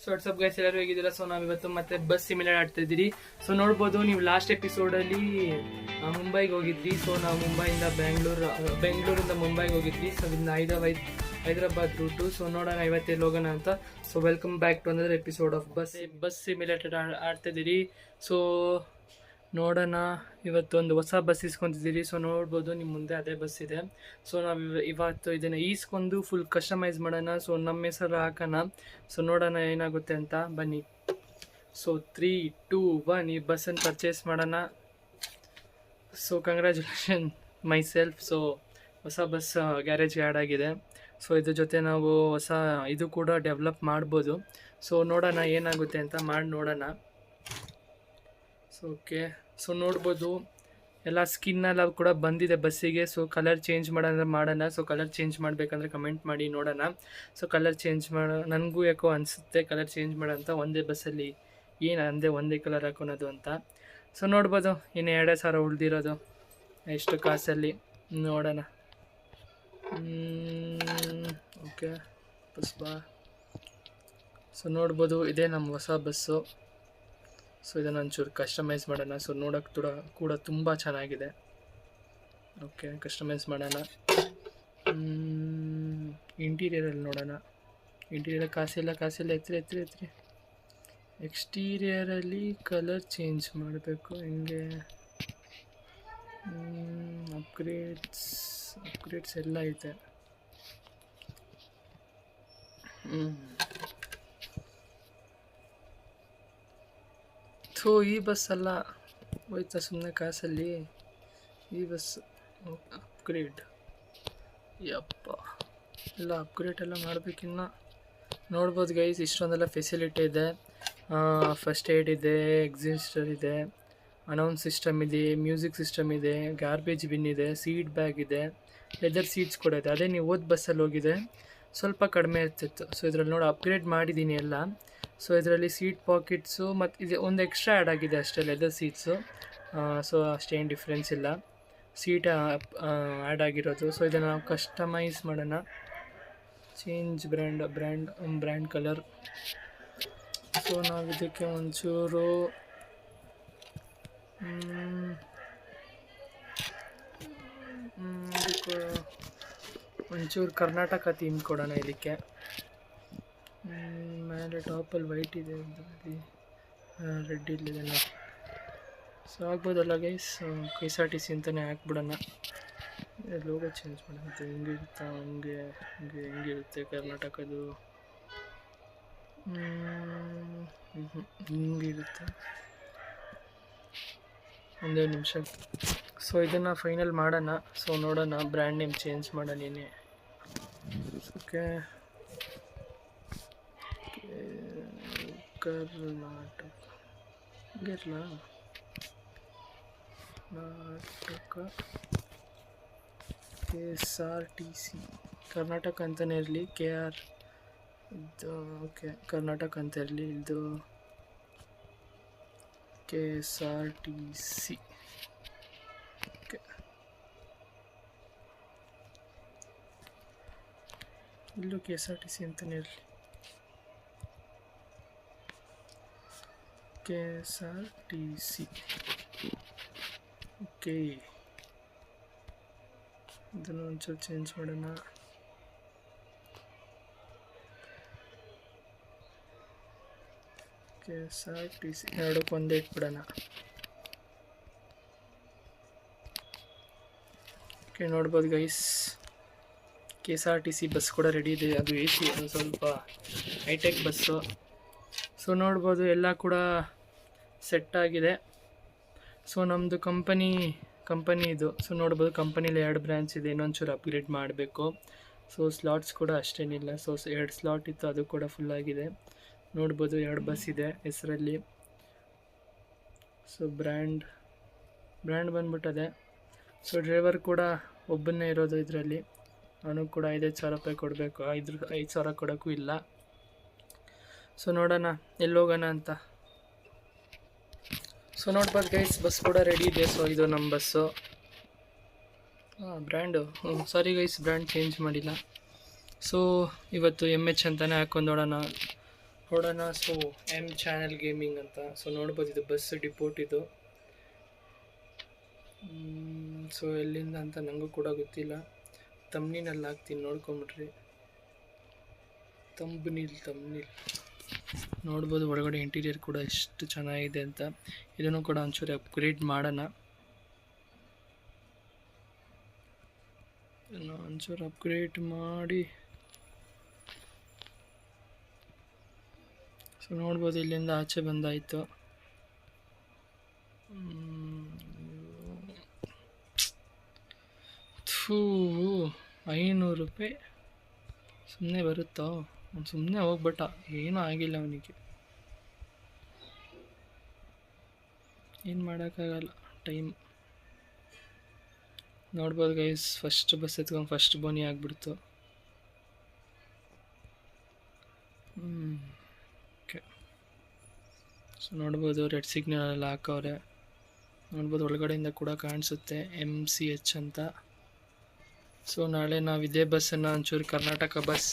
So WhatsApp guys, ಎಲ್ಲರೂ ಹೇಗಿದ್ದೀರಾ? So ನಾವಿವತ್ತು ಮತ್ತೆ ಬಸ್ ಸಿಮಿಲರ್ ಆಡ್ತಾ ಇದ್ದೀರಿ. ಸೊ ನೋಡ್ಬೋದು, ನೀವು ಲಾಸ್ಟ್ ಎಪಿಸೋಡಲ್ಲಿ ಮುಂಬೈಗೆ ಹೋಗಿದ್ವಿ. ಸೊ ನಾವು ಮುಂಬೈಯಿಂದ ಬೆಂಗಳೂರಿಂದ ಮುಂಬೈಗೆ ಹೋಗಿದ್ವಿ. ಸೊ ಇದನ್ನ ಹೈದರಾಬಾದ್ ರೂಟು. ಸೊ ನೋಡೋಣ ಇವತ್ತೆಲ್ಲಿ ಹೋಗೋಣ ಅಂತ. So welcome back to another episode of bus simulated ಆಡ್ತಾ ಇದ್ದೀರಿ. ಸೊ ನೋಡೋಣ, ಇವತ್ತೊಂದು ಹೊಸ ಬಸ್ ಇಸ್ಕೊಂತಿದ್ದೀರಿ. ಸೊ ನೋಡ್ಬೋದು, ನಿಮ್ಮ ಮುಂದೆ ಅದೇ ಬಸ್ ಇದೆ. ಸೊ ನಾವು ಇವತ್ತು ಇದನ್ನು ಈಸ್ಕೊಂಡು ಫುಲ್ ಕಸ್ಟಮೈಸ್ ಮಾಡೋಣ. ಸೊ ನಮ್ಮ ಹೆಸರು ಹಾಕೋಣ. ಸೊ ನೋಡೋಣ ಏನಾಗುತ್ತೆ ಅಂತ, ಬನ್ನಿ. ಸೊ 3, 2, 1 ಈ ಬಸ್ಸನ್ನು ಪರ್ಚೇಸ್ ಮಾಡೋಣ. So congratulation my self. So ಹೊಸ ಬಸ್ ಗ್ಯಾರೇಜ್ಗೆ ಆ್ಯಡ್ ಆಗಿದೆ. ಸೊ ಇದ್ರ ಜೊತೆ ನಾವು ಹೊಸ ಇದು ಕೂಡ ಡೆವಲಪ್ ಮಾಡ್ಬೋದು. ಸೊ ನೋಡೋಣ ಏನಾಗುತ್ತೆ ಅಂತ, ಮಾಡಿ ನೋಡೋಣ. ಸೊ ಓಕೆ, ಸೊ ನೋಡ್ಬೋದು ಎಲ್ಲ ಸ್ಕಿನ್ನೆಲ್ಲ ಕೂಡ ಬಂದಿದೆ ಬಸ್ಸಿಗೆ. ಸೊ ಕಲರ್ ಚೇಂಜ್ ಮಾಡೋಣ. ಸೊ ಕಲರ್ ಚೇಂಜ್ ಮಾಡಬೇಕಂದ್ರೆ ಕಮೆಂಟ್ ಮಾಡಿ ನೋಡೋಣ. ಸೊ ಕಲರ್ ಚೇಂಜ್ ನನಗೂ ಯಾಕೋ ಅನಿಸುತ್ತೆ ಕಲರ್ ಚೇಂಜ್ ಮಾಡೋಂಥ, ಒಂದೇ ಬಸ್ಸಲ್ಲಿ ಏನು ಒಂದೇ ಕಲರ್ ಹಾಕೋಣದು ಅಂತ. ಸೊ ನೋಡ್ಬೋದು, ಇನ್ನು 2,000 ಉಳಿದಿರೋದು ಎಷ್ಟು ಕಾಸಲ್ಲಿ ನೋಡೋಣ. ಓಕೆ, ಬಸ್ ಬಾ. ಸೊ ನೋಡ್ಬೋದು, ಇದೇ ನಮ್ಮ ಹೊಸ ಬಸ್ಸು. ಸೊ ಇದನ್ನು ಒಂಚೂರು ಕಸ್ಟಮೈಸ್ ಮಾಡೋಣ. ಸೊ ನೋಡೋಕ್ಕೆ ಕೂಡ ತುಂಬ ಚೆನ್ನಾಗಿದೆ. ಓಕೆ, ಕಸ್ಟಮೈಸ್ ಮಾಡೋಣ. ಇಂಟೀರಿಯರಲ್ಲಿ ನೋಡೋಣ. ಇಂಟೀರಿಯರ್ ಕಾಸಿಲ್ಲ ಎತ್ತರಿ. ಎಕ್ಸ್ಟೀರಿಯರಲ್ಲಿ ಕಲರ್ ಚೇಂಜ್ ಮಾಡಬೇಕು. ಹಿಂಗೆ ಅಪ್ಗ್ರೇಡ್ಸ್ ಎಲ್ಲ ಐತೆ. ಸೊ ಈ ಬಸ್ ಅಲ್ಲ ಹೋಯ್ತಾ ಸುಮ್ಮನೆ ಕಾಸಲ್ಲಿ. ಈ ಬಸ್ ಅಪ್ಗ್ರೇಡ್, ಯಪ್ಪ ಎಲ್ಲ ಅಪ್ಗ್ರೇಡ್ ಎಲ್ಲ ಮಾಡಬೇಕಿನ್ನ. ನೋಡ್ಬೋದು ಗೈಸ್, ಇಷ್ಟೊಂದೆಲ್ಲ ಫೆಸಿಲಿಟಿ ಇದೆ. ಫಸ್ಟ್ ಏಡ್ ಇದೆ, ಎಕ್ಸಿಸ್ಟರ್ ಇದೆ, ಅನೌನ್ಸ್ ಸಿಸ್ಟಮ್ ಇದೆ, ಮ್ಯೂಸಿಕ್ ಸಿಸ್ಟಮ್ ಇದೆ, ಗಾರ್ಬೇಜ್ ಬಿನ್ ಇದೆ, ಸೀಟ್ ಬ್ಯಾಗ್ ಇದೆ, ಲೆದರ್ ಸೀಟ್ಸ್ ಕೂಡ ಇದೆ. ಅದೇ ನೀವು ಬಸ್ಸಲ್ಲಿ ಹೋಗಿದೆ ಸ್ವಲ್ಪ ಕಡಿಮೆ ಇರ್ತಿತ್ತು. ಸೊ ಇದರಲ್ಲಿ ನೋಡಿ ಅಪ್ಗ್ರೇಡ್ ಮಾಡಿದ್ದೀನಿ ಎಲ್ಲ. ಸೊ ಇದರಲ್ಲಿ ಸೀಟ್ ಪಾಕೆಟ್ಸು ಮತ್ತು ಇದು ಒಂದು ಎಕ್ಸ್ಟ್ರಾ ಆ್ಯಡ್ ಆಗಿದೆ ಅಷ್ಟೇ, ಲೆದರ್ ಸೀಟ್ಸು. ಸೊ ಅಷ್ಟೇನು ಡಿಫ್ರೆನ್ಸ್ ಇಲ್ಲ, ಸೀಟ್ ಆ್ಯಡ್ ಆಗಿರೋದು. ಸೊ ಇದನ್ನು ನಾವು ಕಸ್ಟಮೈಸ್ ಮಾಡೋಣ. Change brand colour. ಸೊ ನಾವು ಇದಕ್ಕೆ ಒಂಚೂರು ಕರ್ನಾಟಕ ಥೀಮ್ ಕೊಡೋಣ ಇದಕ್ಕೆ. ಮೇಲೆ ಟಾಪಲ್ಲಿ ವೈಟ್ ಇದೆ, ರೆಡ್ ಇಲ್ಲಿದೆ. ಸೊ ಆಗ್ಬೋದಲ್ಲ ಗೈಸ್, KSRTC ಅಂತಲೇ ಹಾಕ್ಬಿಡೋಣ. ಲೋಗೋ ಚೇಂಜ್ ಮಾಡೋದು ಹೆಂಗಿರುತ್ತಾ, ಹೆಂಗಿರುತ್ತೆ ಕರ್ನಾಟಕದ್ದು, ಹಿಂಗಿರುತ್ತೆ. ಒಂದೇ ನಿಮಿಷ. ಸೊ ಇದನ್ನು ಫೈನಲ್ ಮಾಡೋಣ. ಸೊ ನೋಡೋಣ, ಬ್ರ್ಯಾಂಡ್ ನೇಮ್ ಚೇಂಜ್ ಮಾಡೋಣ. ಓಕೆ, ಕರ್ನಾಟಕ KSRTC ಕರ್ನಾಟಕ ಅಂತಲೇ ಇರಲಿ. KR ಇದು ಓಕೆ, ಕರ್ನಾಟಕ ಅಂತ ಇರಲಿ. ಇದು KSRTC. ಓಕೆ, ಇಲ್ಲೂ KSRTC ಅಂತಲೇ ಇರಲಿ. KSRTC. ಓಕೆ, ಇದನ್ನು ಒಂಚೂರು ಚೇಂಜ್ ಮಾಡೋಣ. KSRTC ಎರಡಕ್ಕೆ ಒಂದೇ ಇಟ್ಬಿಡೋಣ. ಓಕೆ, ನೋಡ್ಬೋದು ಗೈಸ್, KSRTC ಬಸ್ ಕೂಡ ರೆಡಿ ಇದೆ. ಅದು AC, ಅದು ಸ್ವಲ್ಪ ಹೈಟೆಕ್ ಬಸ್ಸು. ಸೊ ನೋಡ್ಬೋದು, ಎಲ್ಲ ಕೂಡ ಸೆಟ್ ಆಗಿದೆ. ಸೊ ನಮ್ಮದು ಕಂಪನಿ ಇದು. ಸೊ ನೋಡ್ಬೋದು, ಕಂಪನಿಲಿ 2 ಬ್ರ್ಯಾಂಚ್ ಇದೆ. ಇನ್ನೊಂಚೂರು ಅಪ್ಗ್ರೇಡ್ ಮಾಡಬೇಕು. ಸೊ ಸ್ಲಾಟ್ಸ್ ಕೂಡ ಅಷ್ಟೇನಿಲ್ಲ. ಸೊ 2 ಸ್ಲಾಟ್ ಇತ್ತು, ಅದು ಕೂಡ ಫುಲ್ ಆಗಿದೆ. ನೋಡ್ಬೋದು, 2 ಬಸ್ ಇದೆ ಹೆಸರಲ್ಲಿ. ಸೊ ಬ್ರ್ಯಾಂಡ್ ಬಂದ್ಬಿಟ್ಟದೆ. ಸೊ ಡ್ರೈವರ್ ಕೂಡ ಒಬ್ಬನೇ ಇರೋದು ಇದರಲ್ಲಿ. ಅವನು ಕೂಡ 5,000 ರೂಪಾಯಿ ಕೊಡಬೇಕು. 5,000 ಕೊಡೋಕ್ಕೂ ಇಲ್ಲ. ಸೊ ನೋಡೋಣ ಎಲ್ಲಿ ಹೋಗೋಣ ಅಂತ. ಸೊ ನೋಡ್ಬೋದು ಗೈಸ್, ಬಸ್ ಕೂಡ ರೆಡಿ ಇದೆ. ಸೊ ಇದು ನಮ್ಮ bus. Brand sorry guys, brand change ಮಾಡಿಲ್ಲ. ಸೊ ಇವತ್ತು MH ಅಂತಲೇ ಹಾಕೊಂಡು ನೋಡೋಣ. ನೋಡೋಣ. ಸೊ ಎಮ್ ಚಾನೆಲ್ ಗೇಮಿಂಗ್ ಅಂತ. ಸೊ ನೋಡ್ಬೋದು ಇದು ಬಸ್ ಡಿಪೋಟ್ ಇದು. ಸೊ ಎಲ್ಲಿಂದ ಅಂತ ನನಗೂ ಕೂಡ ಗೊತ್ತಿಲ್ಲ. ತಮ್ನಿನಲ್ಲಿ ಹಾಕ್ತೀನಿ, ನೋಡ್ಕೊಂಬಿಟ್ರಿ. ತಮ್ನಿಲ್ ನೋಡ್ಬೋದು ಒಳಗಡೆ ಇಂಟೀರಿಯರ್ ಕೂಡ ಎಷ್ಟು ಚೆನ್ನಾಗಿದೆ ಅಂತ. ಇದನ್ನು ಕೂಡ ಒಂಚೂರು ಅಪ್ಗ್ರೇಡ್ ಮಾಡೋಣ. ಒಂಚೂರು ಅಪ್ಗ್ರೇಡ್ ಮಾಡಿ. ಸೊ ನೋಡ್ಬೋದು ಇಲ್ಲಿಂದ ಆಚೆ ಬಂದಾಯಿತು. 500 ರೂಪಾಯಿ ಸುಮ್ಮನೆ ಬರುತ್ತೋ? ಅವ್ನು ಸುಮ್ಮನೆ ಹೋಗ್ಬಿಟ್ಟ, ಏನೂ ಆಗಿಲ್ಲ ಅವನಿಗೆ. ಏನು ಮಾಡೋಕ್ಕಾಗಲ್ಲ, ಟೈಮ್. ನೋಡ್ಬೋದು ಗೈಸ್, ಫಸ್ಟ್ ಬಸ್ ಎತ್ಕೊಂಡು ಫಸ್ಟ್ ಬೋನಿ ಆಗಿಬಿಡ್ತು. ಓಕೆ. ಸೊ ನೋಡ್ಬೋದು ರೆಡ್ ಸಿಗ್ನಲ್ ಹಾಕವ್ರೆ. ನೋಡ್ಬೋದು ಒಳಗಡೆಯಿಂದ ಕೂಡ ಕಾಣಿಸುತ್ತೆ MCH ಅಂತ. ಸೊ ನಾಳೆ ನಾವು ಇದೇ ಬಸ್ಸನ್ನು ಒಂಚೂರು ಕರ್ನಾಟಕ ಬಸ್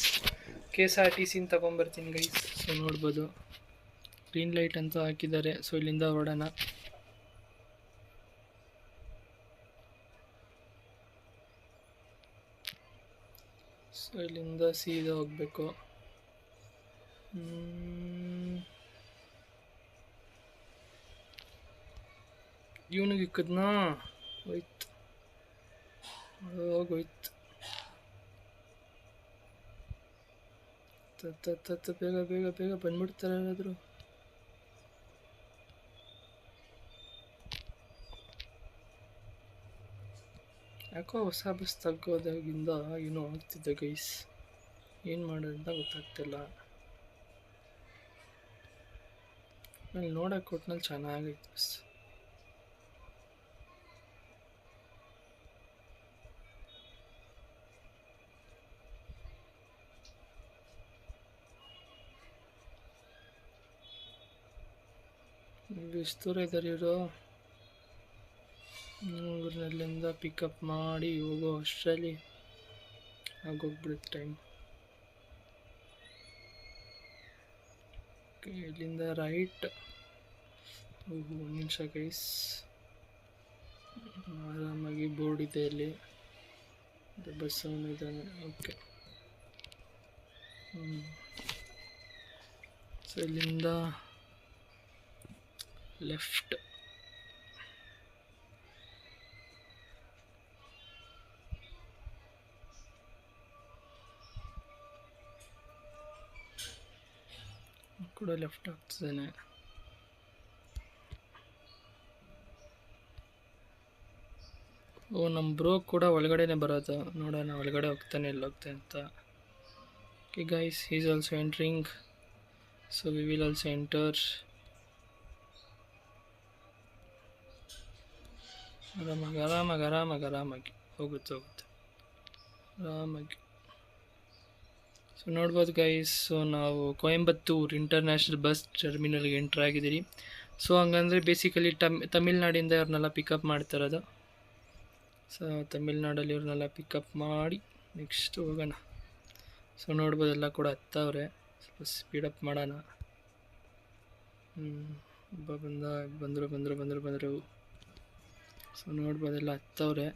KSRTC ತಗೊಂಬರ್ತೀನಿ ಗೈಸ್. ಸೊ ನೋಡ್ಬೋದು ಗ್ರೀನ್ ಲೈಟ್ ಅಂತೂ ಹಾಕಿದ್ದಾರೆ. ಸೊ ಇಲ್ಲಿಂದ ಹೊರಡೋಣ. ಸೊ ಇಲ್ಲಿಂದ ಸೀದಾ ಹೋಗ್ಬೇಕು. ಇವನಿಗೆ ಇಕ್ಕದ್ನಾ ಹೋಯ್ತು, ಹೋಗೋಯ್ತು. ಬೇಗ ಬೇಗ ಬೇಗ ಬಂದ್ಬಿಡ್ತಾರೆ ಯಾರಾದರೂ. ಯಾಕೋ ಹೊಸ ಬಸ್ ತಗೋದಾಗಿಂದ ಏನೋ ಆಗ್ತಿದ್ದೆ ಗೈಸ್, ಏನು ಮಾಡೋದಂತ ಗೊತ್ತಾಗ್ತಿಲ್ಲ. ನಾನು ನೋಡೋಕೆ ಕೊಟ್ನಲ್ಲಿ ಚೆನ್ನಾಗೈತೆ ಬಸ್. ಎಷ್ಟು ದೂರ ಇದ್ದಾರೆ ಇವರು. ಊರಿನಲ್ಲಿಂದ ಪಿಕಪ್ ಮಾಡಿ ಹೋಗೋ ಅಷ್ಟರಲ್ಲಿ ಆಗೋಗ್ಬಿಡುತ್ತೆ ಟೈಮ್. ಇಲ್ಲಿಂದ ರೈಟ್. ಒಂದು ನಿಮಿಷ ಗೈಸ್, ಆರಾಮಾಗಿ ಬೋರ್ಡ್ ಇದೆ ಇಲ್ಲಿ, ಬಸ್ ಅವನು ಇದ್ದಾನೆ. ಓಕೆ. ಸೊ ಇಲ್ಲಿಂದ ಲೆಫ್ಟ್. ಕೂಡ ಲೆಫ್ಟ್ ಆಗ್ತಿದ್ದಾನೆ. ಓ, ನಮ್ಮ ಬ್ರೋ ಕೂಡ ಒಳಗಡೆನೆ ಬರೋದು. ನೋಡೋಣ ಒಳಗಡೆ ಹೋಗ್ತಾನೆ ಎಲ್ಲ ಹೋಗ್ತಾನೆ ಅಂತ. Okay guys, he is also entering. So we will also enter. ಆರಾಮಾಗಿ ಹೋಗುತ್ತೆ ಆರಾಮಾಗಿ. ಸೊ ನೋಡ್ಬೋದು ಗೈಸ್, ಸೊ ನಾವು ಕೊಯಂಬತ್ತೂರು ಇಂಟರ್ನ್ಯಾಷನಲ್ ಬಸ್ ಟರ್ಮಿನಲ್ಗೆ ಎಂಟ್ರ್ ಆಗಿದ್ದೀರಿ. ಸೊ ಹಂಗಂದರೆ ಬೇಸಿಕಲಿ ತಮಿಳ್ನಾಡಿಂದ ಇವ್ರನ್ನೆಲ್ಲ ಪಿಕಪ್ ಮಾಡ್ತಿರೋದು. ಸೊ ತಮಿಳ್ನಾಡಲ್ಲಿ ಇವ್ರನ್ನೆಲ್ಲ ಪಿಕಪ್ ಮಾಡಿ ನೆಕ್ಸ್ಟ್ ಹೋಗೋಣ. ಸೊ ನೋಡ್ಬೋದೆಲ್ಲ ಕೂಡ ಹತ್ತವ್ರೆ. ಸ್ವಲ್ಪ ಸ್ಪೀಡಪ್ ಮಾಡೋಣ. ಬಂದರು. ಸೊ ನೋಡ್ಬೋದೆಲ್ಲ ಹತ್ತವ್ರೆ.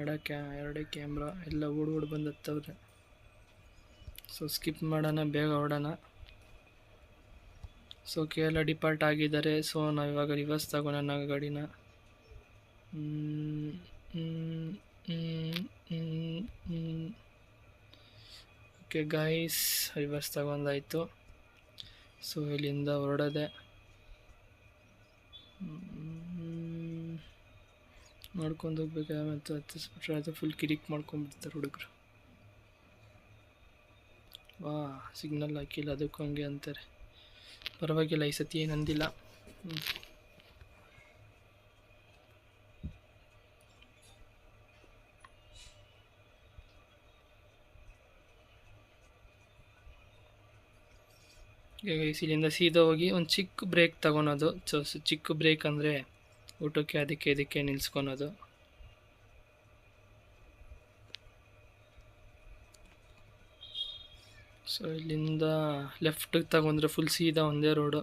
ಎರಡೇ ಕ್ಯಾಮ್ರಾ ಎಲ್ಲ ಓಡ್ ಬಂದು ಹತ್ತವ್ರೆ. ಸೊ ಸ್ಕಿಪ್ ಮಾಡೋಣ, ಬೇಗ ಹೊರಡೋಣ. ಸೊ ಕೇರಳ ಡಿಪಾರ್ಟ್ ಆಗಿದ್ದಾರೆ. ಸೊ ನಾವು ಇವಾಗ ರಿವರ್ಸ್ ತಗೋಣ ಗಾಡಿನ. ಓಕೆ ಗೈಸ್, ರಿವರ್ಸ್ ತಗೊಂಡಾಯಿತು. ಸೊ ಇಲ್ಲಿಂದ ಹೊರಡೋದೆ. ಮಾಡ್ಕೊಂಡು ಹೋಗ್ಬೇಕು. ಮತ್ತು ಹತ್ತಿಸ್ಬಿಟ್ರೆ ಅದು ಫುಲ್ ಕಿರಿಕ್ ಮಾಡ್ಕೊಂಡ್ಬಿಡ್ತಾರೆ ಹುಡುಗರು. ಸಿಗ್ನಲ್ ಹಾಕಿಲ್ಲ, ಅದಕ್ಕೂ ಹಂಗೆ ಅಂತಾರೆ. ಪರವಾಗಿಲ್ಲ, ಈ ಸತಿ ಏನು ಅಂದಿಲ್ಲ. ಇಲ್ಲಿಂದ ಸೀದಾ ಹೋಗಿ ಒಂದು ಚಿಕ್ಕ ಬ್ರೇಕ್ ತಗೊಳೋದು. ಚಿಕ್ಕ ಬ್ರೇಕ್ ಅಂದರೆ ಊಟಕ್ಕೆ ಅದಕ್ಕೆ ನಿಲ್ಸ್ಕೊಳೋದು. ಸೊ ಸೊ ಇಲ್ಲಿಂದ ಲೆಫ್ಟಿಗೆ ತಗೊಂಡ್ರೆ ಫುಲ್ ಸೀದಾ ಒಂದೇ ರೋಡು.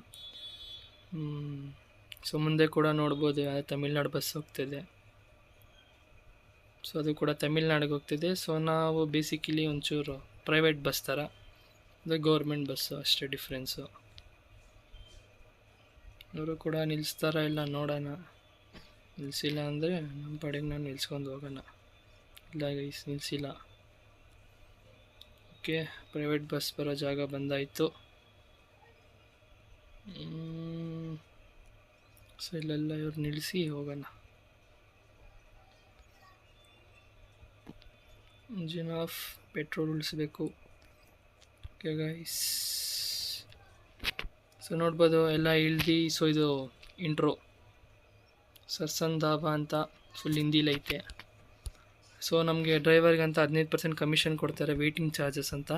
ಸೊ ಮುಂದೆ ಕೂಡ ನೋಡ್ಬೋದು ತಮಿಳ್ನಾಡು ಬಸ್ ಹೋಗ್ತಿದೆ. ಸೊ ಅದು ಕೂಡ ತಮಿಳ್ನಾಡಿಗೆ ಹೋಗ್ತಿದೆ. ಸೊ ನಾವು ಬೇಸಿಕಲಿ ಒಂಚೂರು ಪ್ರೈವೇಟ್ ಬಸ್ ಥರ, ಅದು ಗೌರ್ಮೆಂಟ್ ಬಸ್ಸು ಅಷ್ಟೇ ಡಿಫ್ರೆನ್ಸು. ಅವರು ಕೂಡ ನಿಲ್ಲಿಸ್ತಾರ ಇಲ್ಲ ನೋಡೋಣ. ನಿಲ್ಲಿಸಿಲ್ಲ ಅಂದರೆ ನಮ್ಮ ಪಾಡಿಗೆ ನಾನು ನಿಲ್ಸ್ಕೊಂಡು ಹೋಗೋಣ. ಇಲ್ಲ ಗೈಸ್, ನಿಲ್ಲಿಸಿಲ್ಲ. ಓಕೆ, ಪ್ರೈವೇಟ್ ಬಸ್ ಬರೋ ಜಾಗ ಬಂದಾಯಿತು. ಸೊ ಇಲ್ಲೆಲ್ಲ ಇವ್ರು ನಿಲ್ಲಿಸಿ ಹೋಗೋಣ. ಇಂಜಿನ್ ಆಫ್, ಪೆಟ್ರೋಲ್ ಉಳಿಸ್ಬೇಕು. ಓಕೆ ಗೈಸ್, ಸೊ ನೋಡ್ಬೋದು ಎಲ್ಲ ಇಳ್ದು. ಸೊ ಇದು ಇಂಟ್ರೋ, ಸರ್ಸನ್ ಧಾಬಾ ಅಂತ ಫುಲ್ ಹಿಂದಿಲೈತೆ. ಸೊ ನಮಗೆ ಡ್ರೈವರ್ಗಂತ 15% ಕಮಿಷನ್ ಕೊಡ್ತಾರೆ, ವೇಟಿಂಗ್ ಚಾರ್ಜಸ್ ಅಂತ.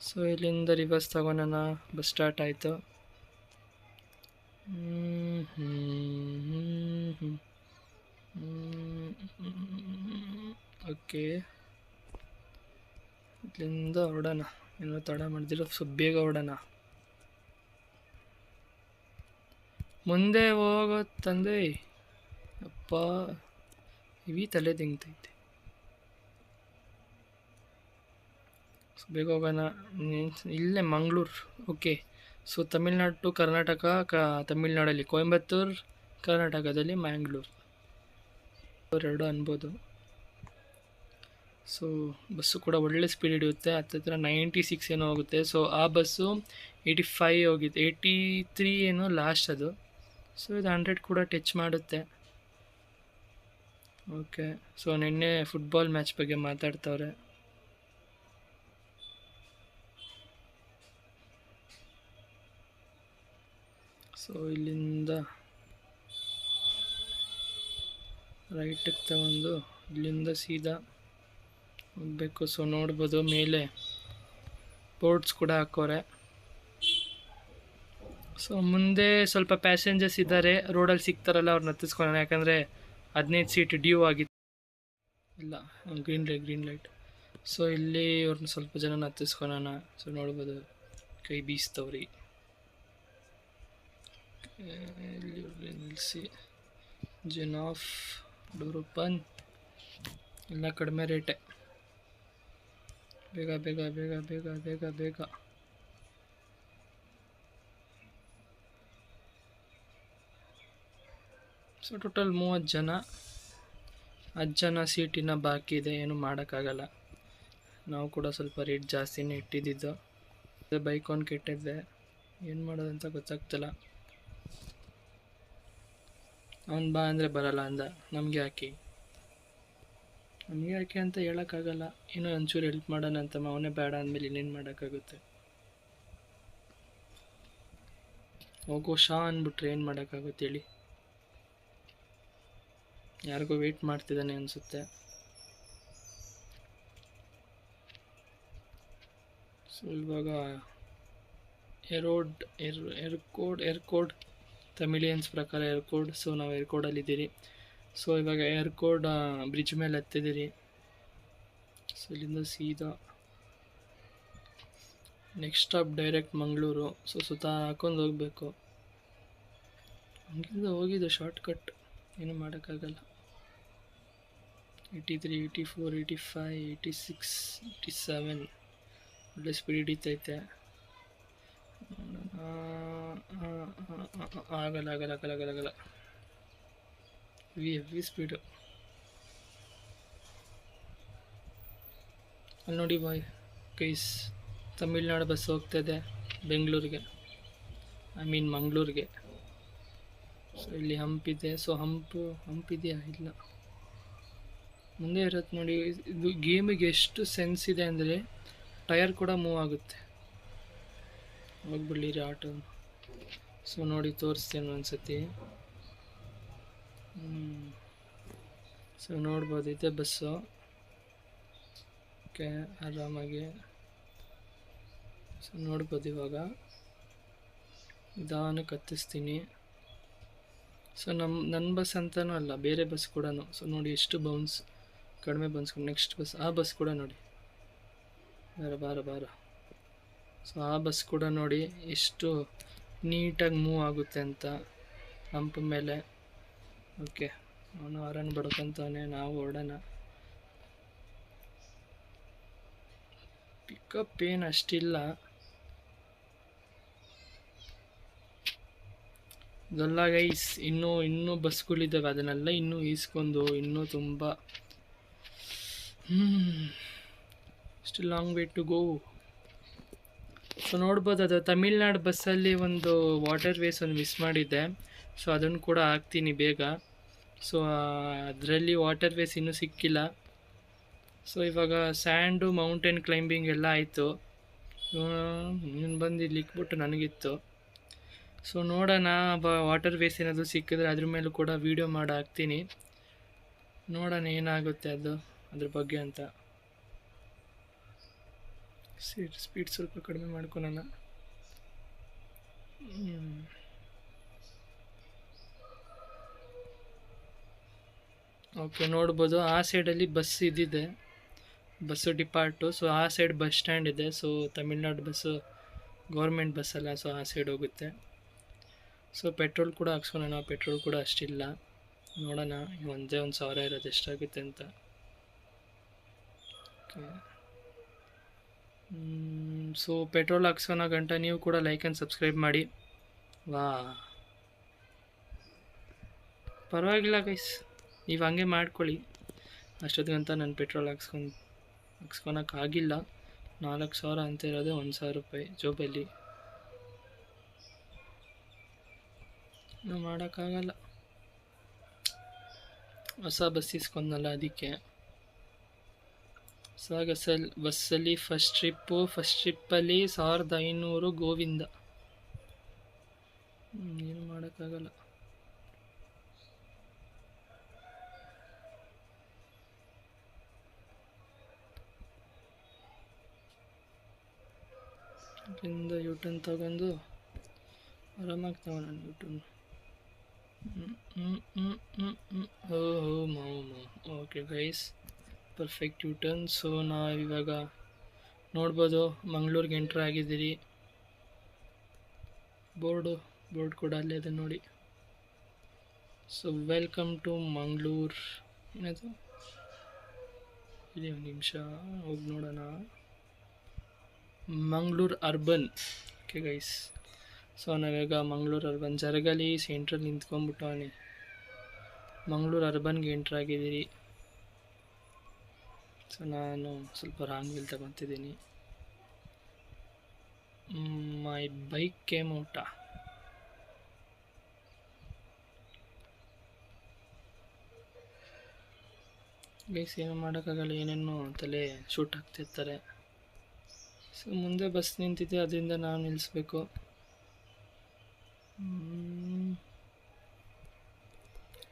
ಸೊ ಇಲ್ಲಿಂದ ರಿವರ್ಸ್ ತಗೊಳೋಣ. ಬಸ್ ಸ್ಟಾರ್ಟ್ ಆಯಿತು. ಓಕೆ, ಇಲ್ಲಿಂದ ಹೊರಡೋಣ. ಏನೋ ತಡ ಮಾಡಿದಿರೋ, ಸ್ವಲ್ಪ ಬೇಗ ಹೊರಡೋಣ. ಮುಂದೆ ಹೋಗೋ ತಂದೆ ಅಪ್ಪ, ಇವಿ ತಲೆ ತಿಂಗ್ತೈತೆ. ಬೇಗ ಹೋಗೋಣ. ಇಲ್ಲೇ Mangaluru. Okay, so Tamil Nadu to Karnataka, ತಮಿಳ್ನಾಡಲ್ಲಿ ಕೊಯಂಬತ್ತೂರು, ಕರ್ನಾಟಕದಲ್ಲಿ ಮ್ಯಾಂಗ್ಳೂರು, ಎರಡು ಅನ್ಬೋದು. ಸೊ ಬಸ್ಸು ಕೂಡ ಒಳ್ಳೆ ಸ್ಪೀಡ್ ಹಿಡಿಯುತ್ತೆ. ಹತ್ತಿರ 96 ಏನೋ ಹೋಗುತ್ತೆ. ಸೊ ಆ ಬಸ್ಸು 85 ಹೋಗಿದೆ, 83 ಏನೋ ಲಾಸ್ಟ್ ಅದು. ಸೊ ಇದು 100 ಕೂಡ ಟಚ್ ಮಾಡುತ್ತೆ. ಓಕೆ, ಸೊ ನಿನ್ನೆ ಫುಟ್ಬಾಲ್ ಮ್ಯಾಚ್ ಬಗ್ಗೆ ಮಾತಾಡ್ತವ್ರೆ. ಸೊ ಇಲ್ಲಿಂದ ರೈಟಿಗೆ ತಗೊಂಡು ಇಲ್ಲಿಂದ ಸೀದಾ ಹೋಗಬೇಕು. ಸೊ ನೋಡ್ಬೋದು ಮೇಲೆ ಬೋರ್ಡ್ಸ್ ಕೂಡ ಹಾಕೋರೆ. ಸೊ ಮುಂದೆ ಸ್ವಲ್ಪ ಪ್ಯಾಸೆಂಜರ್ಸ್ ಇದ್ದಾರೆ, ರೋಡಲ್ಲಿ ಸಿಗ್ತಾರಲ್ಲ ಅವ್ರನ್ನ ಹತ್ತಿಸ್ಕೊಳ್ಳೋಣ. ಯಾಕಂದರೆ 15 ಸೀಟ್ ಡ್ಯೂ ಆಗಿತ್ತು. ಇಲ್ಲ, ಗ್ರೀನ್ ಲೈಟ್. ಸೊ ಇಲ್ಲಿ ಅವ್ರನ್ನ ಸ್ವಲ್ಪ ಜನನ ಹತ್ತಿಸ್ಕೊಳ್ಳೋಣ. ಸೊ ನೋಡ್ಬೋದು ಕೈ ಬೀಸ್ತವ್ರಿ. ಇಲ್ಲಿ ನಿಲ್ಲಿಸಿ. ಜಿನ್ ಆಫ್, ಡೋರ್ ಓಪನ್. ಎಲ್ಲ ಕಡಿಮೆ ರೇಟೆ. ಬೇಗ ಬೇಗ ಬೇಗ ಬೇಗ ಬೇಗ ಬೇಗ. ಸೊ ಟೋಟಲ್ 30 ಜನ. 10 ಜನ ಸೀಟಿನ ಬಾಕಿ ಇದೆ, ಏನು ಮಾಡೋಕ್ಕಾಗಲ್ಲ. ನಾವು ಕೂಡ ಸ್ವಲ್ಪ ರೇಟ್ ಜಾಸ್ತಿನೇ ಇಟ್ಟಿದ್ದು. ಬೈಕ್ ಒಂದು ಕೆಟ್ಟಿದ್ದೆ, ಏನು ಮಾಡೋದಂತ ಗೊತ್ತಾಗ್ತಿಲ್ಲ. ಅವ್ನು ಬಾ ಅಂದರೆ ಬರಲ್ಲ ಅಂದ. ನಮಗೆ ಯಾಕೆ ಅಂತ ಹೇಳೋಕ್ಕಾಗಲ್ಲ. ಏನೋ ಒಂಚೂರು ಹೆಲ್ಪ್ ಮಾಡೋಣ ಅಂತ ಅವನೇ ಬೇಡ ಅಂದಮೇಲೆ ಇನ್ನೇನು ಮಾಡೋಕ್ಕಾಗುತ್ತೆ. ಹೋಗೋ ಶಾ ಅಂದ್ಬಿಟ್ರೆ ಏನು ಮಾಡೋಕ್ಕಾಗುತ್ತೆ ಹೇಳಿ. ಯಾರಿಗೋ ವೆಯ್ಟ್ ಮಾಡ್ತಿದ್ದಾನೆ ಅನಿಸುತ್ತೆ. ಸೊ ಇವಾಗ ಏರ್ಕೋಡ್ ತಮಿಳಿಯನ್ಸ್ ಪ್ರಕಾರ ಏರ್ಕೋಡ್. ಸೊ ನಾವು ಏರ್ಕೋಡಲ್ಲಿದ್ದೀರಿ. ಸೊ ಇವಾಗ ಏರ್ಕೋಡ್ ಬ್ರಿಡ್ಜ್ ಮೇಲೆ ಹತ್ತಿದ್ದೀರಿ. ಸೊ ಇಲ್ಲಿಂದ ಸೀದಾ next stop direct Mangaluru. So ಸುತ್ತ ಹಾಕೊಂಡು ಹೋಗಬೇಕು. ಹಂಗಿಂದ ಹೋಗಿದ್ದು ಶಾರ್ಟ್ಕಟ್, ಏನು ಮಾಡೋಕ್ಕಾಗಲ್ಲ. 83, 84, 85, 86, 87 ಒಳ್ಳೆ ಸ್ಪೀಡ್ ಹಿಡಿತೈತೆ. ಆಗಲ್ಲ ಹೆವಿ ಸ್ಪೀಡು. ಅಲ್ಲಿ ನೋಡಿ ಬಾಯ್ ಕೈಸ್, ತಮಿಳ್ನಾಡು ಬಸ್ ಹೋಗ್ತಾಯಿದೆ ಬೆಂಗಳೂರಿಗೆ, ಮಂಗಳೂರಿಗೆ. ಸೊ ಇಲ್ಲಿ ಹಂಪಿದೆ. ಸೊ ಹಂಪಿದೆಯಾ? ಇಲ್ಲ, ಮುಂದೆ ಇರುತ್ತೆ ನೋಡಿ. ಇದು ಗೇಮಿಗೆ ಎಷ್ಟು ಸೆನ್ಸ್ ಇದೆ ಅಂದರೆ ಟಯರ್ ಕೂಡ ಮೂವ್ ಆಗುತ್ತೆ. ಹೋಗ್ಬಿಡ್ಲಿರಿ ಆಟೋ. ಸೊ ನೋಡಿ ತೋರಿಸ್ತೀನಿ ಒಂದ್ಸತಿ. ಸೊ ನೋಡ್ಬೋದು, ಇದೆ ಬಸ್ಸು. ಓಕೆ, ಆರಾಮಾಗಿ. ಸೊ ನೋಡ್ಬೋದು ಇವಾಗ ನಿಧಾನಕ್ಕೆ ಹತ್ತಿಸ್ತೀನಿ. ಸೊ ನನ್ನ ಬಸ್ ಅಂತಲೂ ಅಲ್ಲ, ಬೇರೆ ಬಸ್ ಕೂಡ. ಸೊ ನೋಡಿ ಎಷ್ಟು ಬೌನ್ಸ್, ಕಡಿಮೆ ಬೌನ್ಸ್. ನೆಕ್ಸ್ಟ್ ಬಸ್, ಆ ಬಸ್ ಕೂಡ ನೋಡಿ. ಬಾರ ಸೊ ಆ ಬಸ್ ಕೂಡ ನೋಡಿ ಎಷ್ಟು ನೀಟಾಗಿ ಮೂವ್ ಆಗುತ್ತೆ ಅಂತ ಹಂಪ್ ಮೇಲೆ. ಓಕೆ, ಅವನು ಹಾರನ್ ಬಡ್ಕೊಂತವನೆ, ನಾವು ಹೊರಡೋಣ. ಪಿಕಪ್ ಏನು ಅಷ್ಟಿಲ್ಲ, ಇದೆಲ್ಲ ಗೈಸ್ ಇನ್ನೂ ಬಸ್ಗಳಿದ್ದಾವೆ, ಅದನ್ನೆಲ್ಲ ಇನ್ನೂ ಈಸ್ಕೊಂಡು ಇನ್ನೂ ತುಂಬ still long way to go. So ನೋಡ್ಬೋದು, ಅದು ತಮಿಳ್ನಾಡು ಬಸ್ಸಲ್ಲಿ ಒಂದು ವಾಟರ್ ವೇಸ್ ಒಂದು ಮಿಸ್ ಮಾಡಿದ್ದೆ, ಸೊ ಅದನ್ನು ಕೂಡ ಹಾಕ್ತೀನಿ ಬೇಗ. ಸೊ ಅದರಲ್ಲಿ ವಾಟರ್ ವೇಸ್ ಇನ್ನೂ ಸಿಕ್ಕಿಲ್ಲ. ಸೊ ಇವಾಗ ಸ್ಯಾಂಡು ಮೌಂಟೇನ್ ಕ್ಲೈಂಬಿಂಗ್ ಎಲ್ಲ ಆಯಿತು. ನೀನು ಬಂದು ಇಲ್ಲಿ ಇಕ್ಬಿಟ್ಟು ನನಗಿತ್ತು. ಸೊ ನೋಡೋಣ ವಾಟರ್ ವೇಸ್ ಏನಾದರೂ ಸಿಕ್ಕಿದ್ರೆ ಅದ್ರ ಮೇಲೂ ಕೂಡ ವೀಡಿಯೋ ಮಾಡಿ ಹಾಕ್ತೀನಿ. ನೋಡೋಣ ಏನಾಗುತ್ತೆ ಅದ್ರ ಬಗ್ಗೆ ಅಂತ. ಸ್ಪೀಡ್ ಸ್ವಲ್ಪ ಕಡಿಮೆ ಮಾಡ್ಕೊಳೋಣ. ಓಕೆ, ನೋಡ್ಬೋದು ಆ ಸೈಡಲ್ಲಿ ಬಸ್ ಇದ್ದಿದೆ, ಬಸ್ಸು ಡಿಪಾರ್ಟು. ಸೊ ಆ ಸೈಡ್ ಬಸ್ ಸ್ಟ್ಯಾಂಡ್ ಇದೆ. ಸೊ ತಮಿಳ್ನಾಡು ಬಸ್ಸು ಗೌರ್ಮೆಂಟ್ ಬಸ್ಸಲ್ಲ, ಸೊ ಆ ಸೈಡ್ ಹೋಗುತ್ತೆ. ಸೊ ಪೆಟ್ರೋಲ್ ಕೂಡ ಹಾಕ್ಸ್ಕೊಳೋಣ, ಪೆಟ್ರೋಲ್ ಕೂಡ ಅಷ್ಟಿಲ್ಲ. ನೋಡೋಣ, ಒಂದೇ 1,000 ಇರೋದು ಎಷ್ಟಾಗುತ್ತೆ ಅಂತ. ಓಕೆ, ಸೊ ಪೆಟ್ರೋಲ್ ಹಾಕ್ಸ್ಕೊಳೋ ಗಂಟ ನೀವು ಕೂಡ ಲೈಕ್ ಆ್ಯಂಡ್ ಸಬ್ಸ್ಕ್ರೈಬ್ ಮಾಡಿ. ವಾ, ಪರವಾಗಿಲ್ಲ ಗೈಸ್, ನೀವು ಹಂಗೆ ಮಾಡ್ಕೊಳ್ಳಿ. ಅಷ್ಟೊತ್ತಿಗಂತ ನಾನು ಪೆಟ್ರೋಲ್ ಹಾಕ್ಸ್ಕೊಳಕ್ಕಾಗಿಲ್ಲ. 4,000 ಅಂತ ಇರೋದೇ 1,000 ರೂಪಾಯಿ ಜೋಬಲ್ಲಿ, ನಾವು ಮಾಡೋಕ್ಕಾಗಲ್ಲ. ಹೊಸ ಬಸ್ ಇಸ್ಕೊಂಡಲ್ಲ ಅದಕ್ಕೆ. ಬಸ್ಸಲ್ಲಿ ಫಸ್ಟ್ ಟ್ರಿಪ್ಪಲ್ಲಿ 1,500 ಗೋವಿಂದ. ಏನು ಮಾಡೋಕ್ಕಾಗಲ್ಲ. ಅಲ್ಲಿಂದ ಯೂಟರ್ನ್ ತಗೊಂಡು ಆರಾಮಾಗಿ ತಗೊಳ್ಳೋಣ U-turn. Okay guys, perfect U-turn. So ನಾವು ಇವಾಗ ನೋಡ್ಬೋದು ಮಂಗಳೂರಿಗೆ ಎಂಟ್ರ್ ಆಗಿದ್ದೀರಿ. ಬೋರ್ಡ್ ಕೂಡ ಅಲ್ಲೇ ಇದೆ ನೋಡಿ. So welcome to Mangaluru. ಏನದು, ಇಲ್ಲಿ ಒಂದು ನಿಮಿಷ ಹೋಗಿ ನೋಡೋಣ. Mangaluru urban. Okay guys, so ನಾವೀಗ ಮಂಗಳೂರು ಅರ್ಬನ್ ಜರಗಲಿ ಸೆಂಟ್ರಲ್ಲಿ ನಿಂತ್ಕೊಂಡ್ಬಿಟ್ಟವನೇ. ಮಂಗಳೂರು ಅರ್ಬನ್ಗೆ ಎಂಟ್ರ್ ಆಗಿದ್ದೀರಿ. ಸೊ ನಾನು ಸ್ವಲ್ಪ ರಾಂಗ್ ವೀಲ್ ತಗೊತಿದ್ದೀನಿ. My bike came out. Guys ಏನೂ ಮಾಡೋಕ್ಕಾಗಲ್ಲ, ಏನೇನೋ ತಲೆ ಶೂಟ್ ಆಗ್ತಿರ್ತಾರೆ. ಸೊ ಮುಂದೆ ಬಸ್ ನಿಂತಿದೆ, ಅದರಿಂದ ನಾವು ನಿಲ್ಲಿಸ್ಬೇಕು.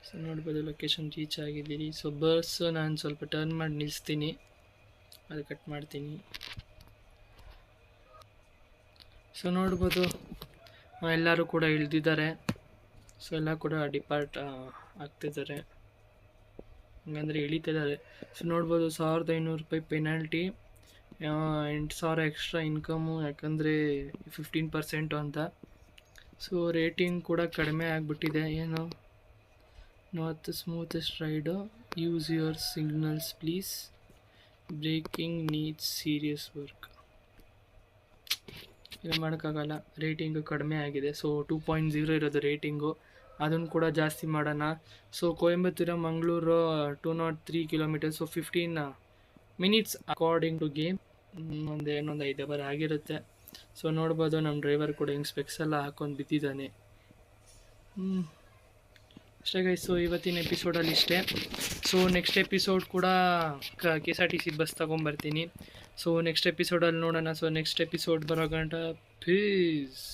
ಸೊ ನೋಡ್ಬೋದು ಲೊಕೇಶನ್ ರೀಚ್ ಆಗಿದ್ದೀರಿ. ಸೊ ಬಸ್ ನಾನು ಸ್ವಲ್ಪ ಟರ್ನ್ ಮಾಡಿ ನಿಲ್ಲಿಸ್ತೀನಿ, ಅದು ಕಟ್ ಮಾಡ್ತೀನಿ. ಸೊ ನೋಡ್ಬೋದು ಎಲ್ಲರೂ ಕೂಡ ಇಳಿದಿದ್ದಾರೆ. ಸೊ ಎಲ್ಲ ಕೂಡ ಡಿಪಾರ್ಟ್ ಆಗ್ತಿದ್ದಾರೆ, ಹಂಗಂದರೆ ಇಳಿತಿದ್ದಾರೆ. ಸೊ ನೋಡ್ಬೋದು 1,500 ರೂಪಾಯಿ ಪೆನಾಲ್ಟಿ, 8,000 ಎಕ್ಸ್ಟ್ರಾ ಇನ್ಕಮು, ಯಾಕಂದರೆ 15% ಅಂತ. ಸೊ ರೇಟಿಂಗ್ ಕೂಡ ಕಡಿಮೆ ಆಗಿಬಿಟ್ಟಿದೆ. ಏನು, not smoothest ride, use your signals please, braking needs serious work. ಏನು ಮಾಡೋಕ್ಕಾಗಲ್ಲ, ರೇಟಿಂಗು ಕಡಿಮೆ ಆಗಿದೆ. ಸೊ 2.0 ಇರೋದು ರೇಟಿಂಗು, ಅದನ್ನು ಕೂಡ ಜಾಸ್ತಿ ಮಾಡೋಣ. So Coimbatore Mangaluru 203 kilometres. So 15 minutes according to game. ಇನ್ನೊಂದು 5 ಅವರ್ ಆಗಿರುತ್ತೆ. ಸೊ ನೋಡ್ಬೋದು ನಮ್ಮ ಡ್ರೈವರ್ ಕೂಡ ಹಿಂಗೆ ಸ್ಪೆಕ್ಸ್ ಎಲ್ಲ ಹಾಕೊಂಡು ಬಿದ್ದಿದ್ದಾನೆ. ಅಷ್ಟೇ ಗೈಸ್, ಸೊ ಇವತ್ತಿನ ಎಪಿಸೋಡಲ್ಲಿ ಇಷ್ಟೇ. ಸೊ ನೆಕ್ಸ್ಟ್ ಎಪಿಸೋಡ್ ಕೂಡ KSRTC ಬಸ್ ತೊಗೊಂಬರ್ತೀನಿ. ಸೊ ನೆಕ್ಸ್ಟ್ ಎಪಿಸೋಡಲ್ಲಿ ನೋಡೋಣ. ಸೊ ನೆಕ್ಸ್ಟ್ ಎಪಿಸೋಡ್ ಬರೋ ಗಂಟ ಪೀಸ್.